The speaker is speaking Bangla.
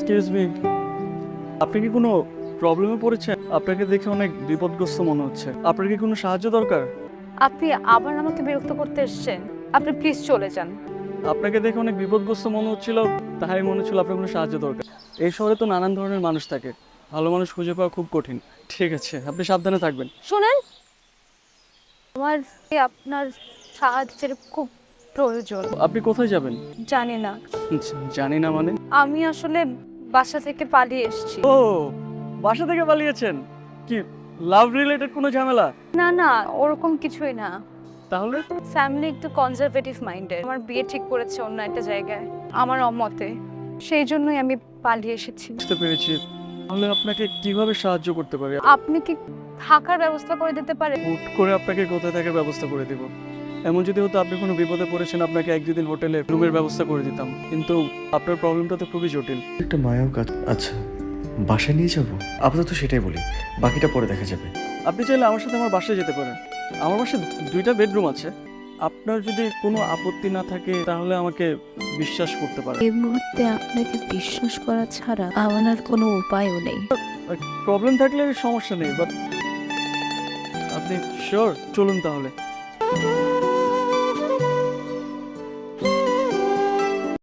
এক্সকিউজ মি, আপনি কি কোনো প্রবলেমে পড়েছেন? আপনাকে দেখে অনেক বিপদগ্রস্ত মনে হচ্ছে। আপনার কি কোনো সাহায্য দরকার? আপনি আবার আমাকে বিরক্ত করতে এসেছেন। আপনি প্লিজ চলে যান। আপনাকে দেখে অনেক বিপদগ্রস্ত মনে হচ্ছিল, তাই মনে হচ্ছিল আপনার কোনো সাহায্য দরকার। এই শহরে তো নানান ধরনের মানুষ থাকে, ভালো মানুষ খুঁজে পাওয়া খুব কঠিন। ঠিক আছে, আপনি সাবধানে থাকবেন। শুনেন, আমার আপনার সাহায্যের খুব প্রয়োজন। আপনি কোথায় যাবেন? জানি না, জানি না মানে? আমি আসলে বাসা থেকে পালিয়ে এসেছি। ও, বাসা থেকে পালিয়েছেন? কি লাভ রিলেটেড কোনো ঝামেলা? না না, ওরকম কিছুই না। তাহলে ফ্যামিলি একটু কনজারভেটিভ মাইন্ডেড। আমার বিয়ে ঠিক করেছে অন্য একটা জায়গায়, আমার অমতে। সেই জন্যই আমি পালিয়ে এসেছি। বুঝতে পেরেছি। তাহলে আপনাকে কিভাবে সাহায্য করতে পারি? আপনি কি থাকার ব্যবস্থা করে দিতে পারেন? হুট করে আপনাকে কোথায় থাকার ব্যবস্থা করে দিব? এমন যদি হতো আপনি কোনো বিপদে পড়েছেন, আপনাকে এক দুদিন হোটেলে রুমের ব্যবস্থা করে দিতাম, কিন্তু আপনার প্রবলেমটা তো খুবই জটিল। একটা মায়াও কাজ। আচ্ছা, বাসায় নিয়ে যাব? আপাতত সেটাই বলি, বাকিটা পরে দেখা যাবে। আপনি চাইলে আমার সাথে আমার বাসায় যেতে পারেন। আমার বাসায় 2টা বেডরুম আছে। আপনার যদি কোনো আপত্তি না থাকে তাহলে আমাকে বিশ্বাস করতে পারেন। এই মুহূর্তে আপনাকে বিশ্বাস করা ছাড়া আমার আর কোনো উপায়ও নেই। প্রবলেম থাকলে সমস্যা নেই, বাট আপনি শিওর? চলুন তাহলে।